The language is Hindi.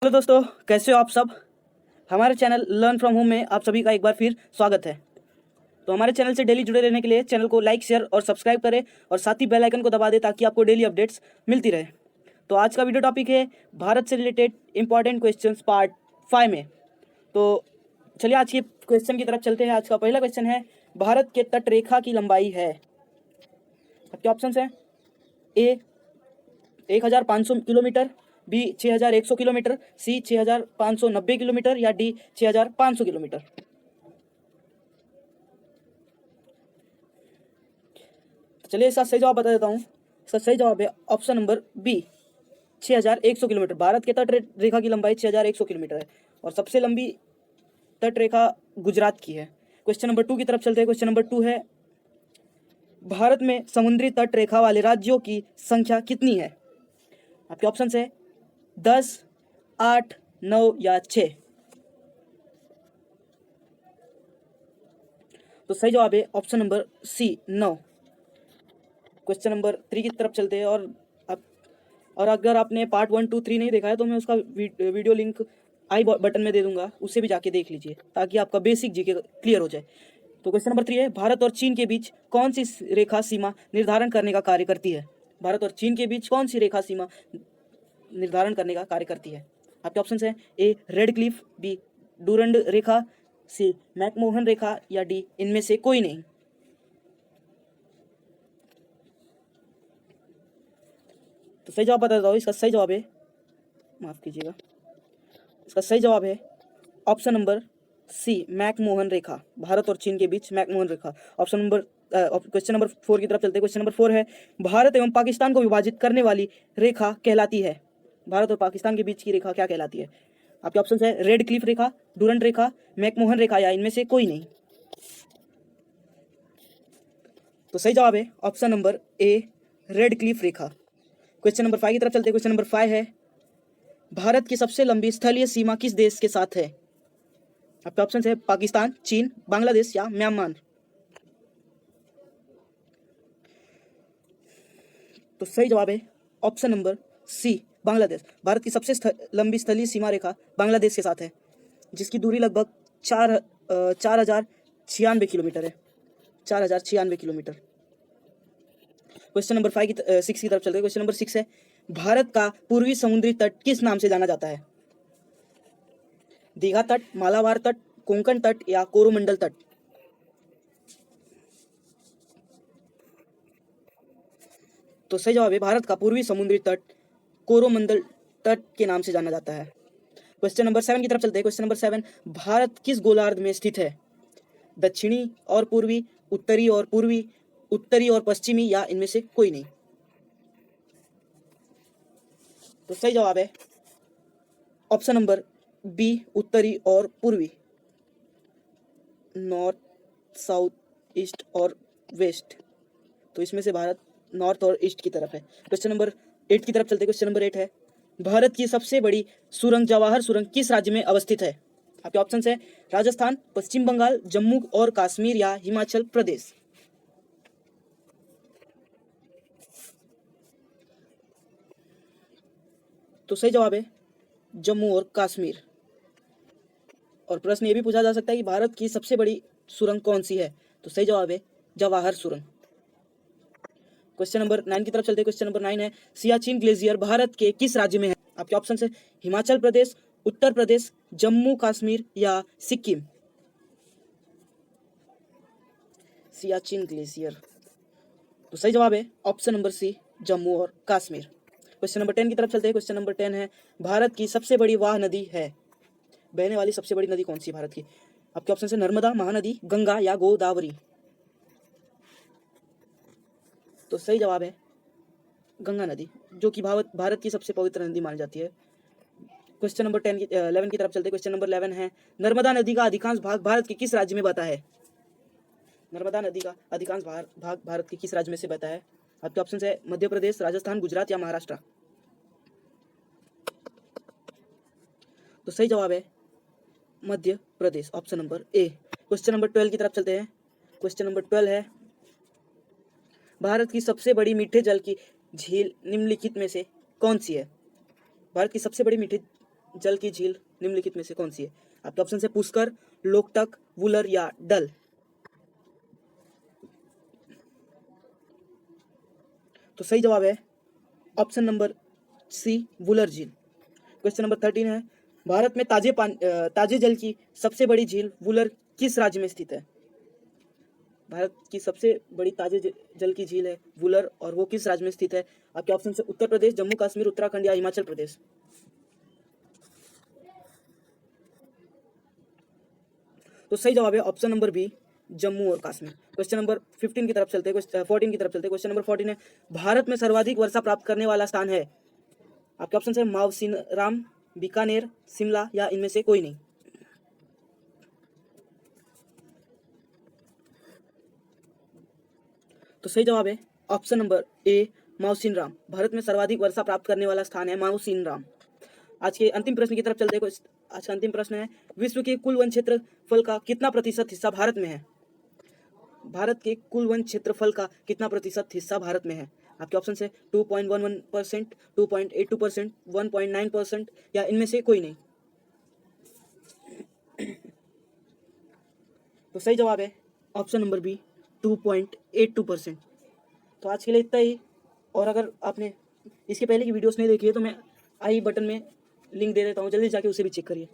हेलो दोस्तों, कैसे हो आप सब। हमारे चैनल लर्न फ्रॉम होम में आप सभी का एक बार फिर स्वागत है। तो हमारे चैनल से डेली जुड़े रहने के लिए चैनल को लाइक, शेयर और सब्सक्राइब करें और साथ ही बेल आइकन को दबा दें ताकि आपको डेली अपडेट्स मिलती रहे। तो आज का वीडियो टॉपिक है भारत से रिलेटेड इंपॉर्टेंट क्वेश्चंस पार्ट 5 में। तो चलिए आज के क्वेश्चन की तरफ चलते हैं। आज का पहला क्वेश्चन है, भारत के तट रेखा की लंबाई है। आपके ऑप्शन है ए 1500 किलोमीटर, बी 6100 किलोमीटर, सी 6590 किलोमीटर या डी 6500 किलोमीटर। तो चलिए इसका सही जवाब बता देता हूँ। इसका सही जवाब है option number B 6100 kilometre. Bharat के तट रेखा की लंबाई 6100 किलोमीटर है और सबसे लंबी तट रेखा गुजरात की है। क्वेश्चन नंबर 2 की तरफ चलते हैं। क्वेश्चन नंबर 2 है, भारत में समुद्री तट रेखा वाले राज्यों की संख्या कितनी है। आपके ऑप्शन है 10, 8, 9 या 6। तो सही जवाब है option number C 9। Question number 3 की तरफ चलते हैं और अगर आपने पार्ट 1, 2, 3 नहीं देखा है तो मैं उसका वीडियो लिंक आई बटन में दे दूंगा, उससे भी जाके देख लीजिए ताकि आपका बेसिक जीके क्लियर हो जाए। तो क्वेश्चन नंबर 3 है, भारत और चीन के बीच कौन सी रेखा सीमा निर्धारण करने का कार्य करती है। भारत और चीन के बीच कौन सी रेखा सीमा निर्धारण करने का कार्य करती है। आपके ऑप्शन है ए रेड क्लिफ, बी डूरंड रेखा, सी मैकमोहन रेखा या डी इनमें से कोई नहीं। तो सही जवाब बता देता हूँ। इसका सही जवाब है, माफ कीजिएगा, इसका सही जवाब है ऑप्शन नंबर सी मैकमोहन रेखा। भारत और चीन के बीच मैकमोहन रेखा। ऑप्शन नंबर क्वेश्चन नंबर 4 की तरफ चलते हैं। क्वेश्चन नंबर 4 है, भारत एवं पाकिस्तान को विभाजित करने वाली रेखा कहलाती है। भारत और पाकिस्तान के बीच की रेखा क्या कहलाती है। आपके ऑप्शन है रेड क्लिफ रेखा, डूरंड रेखा, मैकमोहन रेखा या इनमें से कोई नहीं। तो सही जवाब है ऑप्शन नंबर ए रेड क्लिफ रेखा। क्वेश्चन नंबर 5 की तरफ चलते हैं। क्वेश्चन नंबर 5 है, भारत की सबसे लंबी स्थलीय सीमा किस देश के साथ है। आपके ऑप्शन है पाकिस्तान, चीन, बांग्लादेश या म्यांमार। तो सही जवाब है option number C Bangladesh. Bharat की सबसे लंबी स्थलीय सीमा रेखा बांग्लादेश के साथ है, जिसकी दूरी लगभग 4096 किलोमीटर है। 4096 किलोमीटर। क्वेश्चन नंबर 6 की तरफ चलते हैं। क्वेश्चन नंबर 6 है, भारत का पूर्वी समुद्री तट किस नाम से जाना जाता है। दीघा तट, मालाबार तट, कोंकण तट या कोरोमंडल तट। तो सही जवाब है भारत का पूर्वी समुद्री तट कोरोमंडल तट के नाम से जाना जाता है। क्वेश्चन नंबर 7 की तरफ चलते हैं। क्वेश्चन नंबर 7, भारत किस गोलार्ध में स्थित है। दक्षिणी और पूर्वी, उत्तरी और पूर्वी, उत्तरी और पश्चिमी या इनमें से कोई नहीं। तो सही जवाब है ऑप्शन नंबर बी उत्तरी और पूर्वी, नॉर्थ, साउथ, ईस्ट और वेस्ट। तो इसमें से भारत नॉर्थ और ईस्ट की तरफ है। क्वेश्चन नंबर 8 की तरफ चलते हैं। क्वेश्चन नंबर 8 है, भारत की सबसे बड़ी सुरंग जवाहर सुरंग किस राज्य में अवस्थित है। आपके ऑप्शन है राजस्थान, पश्चिम बंगाल, जम्मू और कश्मीर या हिमाचल प्रदेश। तो सही जवाब है जम्मू और कश्मीर। और प्रश्न ये भी पूछा जा सकता है कि भारत की सबसे बड़ी सुरंग कौन सी है। तो सही जवाब है जवाहर सुरंग। क्वेश्चन नंबर 9 की तरफ चलते हैं। क्वेश्चन नंबर 9 है, सियाचिन ग्लेशियर भारत के किस राज्य में है। आपके ऑप्शन है हिमाचल प्रदेश, उत्तर प्रदेश, जम्मू कश्मीर या सिक्किम। सियाचिन ग्लेशियर। तो सही जवाब है ऑप्शन नंबर सी जम्मू और कश्मीर। क्वेश्चन नंबर 10 की तरफ चलते हैं। क्वेश्चन नंबर 10 है, भारत की सबसे बड़ी वाह नदी है, बहने वाली सबसे बड़ी नदी कौन सी भारत की। आपके ऑप्शन है नर्मदा, महानदी, गंगा या गोदावरी। तो सही जवाब है गंगा नदी, जो कि भारत की सबसे पवित्र नदी मानी जाती है। क्वेश्चन नंबर 11 की तरफ चलते हैं। क्वेश्चन नंबर 11 है, नर्मदा नदी का अधिकांश भाग भारत के किस राज्य में बहता है। नर्मदा नदी का अधिकांश भाग भारत के किस राज्य में से बहता है। आपके ऑप्शन है मध्य प्रदेश, राजस्थान, गुजरात या महाराष्ट्र। तो सही जवाब है Madhya Pradesh, option number A. Question number 12 की तरफ चलते हैं। क्वेश्चन नंबर 12 है, भारत की सबसे बड़ी मीठे जल की झील निम्नलिखित में से कौन सी है। भारत की सबसे बड़ी मीठे जल की झील निम्नलिखित में से कौन सी है? आपके ऑप्शन है पुष्कर, लोकटक, वुलर या डल। तो सही जवाब है ऑप्शन नंबर सी, वुलर झील। क्वेश्चन नंबर 13 है, भारत में ताजे जल की सबसे बड़ी झील वुलर किस राज्य में स्थित है? भारत की सबसे बड़ी ताजे जल की झील है वुलर, और वो किस राज्य में स्थित है? आपके ऑप्शन है उत्तर प्रदेश, जम्मू कश्मीर, उत्तराखंड या हिमाचल प्रदेश। तो सही जवाब है ऑप्शन नंबर बी, जम्मू और कश्मीर। क्वेश्चन नंबर 15 की तरफ चलते हैं, 14 की तरफ चलते हैं। क्वेश्चन नंबर 14 है, भारत में सर्वाधिक वर्षा प्राप्त करने वाला स्थान है? आपके ऑप्शन है मावसिनराम, बीकानेर, शिमला या इनमें से कोई नहीं। तो सही जवाब है ऑप्शन नंबर ए, मावसिनराम। भारत में सर्वाधिक वर्षा प्राप्त करने वाला स्थान है मावसिनराम। आज के अंतिम प्रश्न की तरफ चलते हैं। आज का अंतिम प्रश्न है, विश्व के कुल वन क्षेत्रफल का कितना प्रतिशत हिस्सा भारत में है? भारत के कुल वन क्षेत्रफल का कितना प्रतिशत हिस्सा भारत में है? आपके ऑप्शन है 2.11%, 2.82%, 1.9% या इनमें से कोई नहीं। तो सही जवाब है ऑप्शन नंबर बी, 2.82%। तो आज के लिए इतना ही। और अगर आपने इसके पहले की वीडियोस नहीं देखी है तो मैं आई बटन में लिंक दे देता हूँ, जल्दी जाके उसे भी चेक करिए।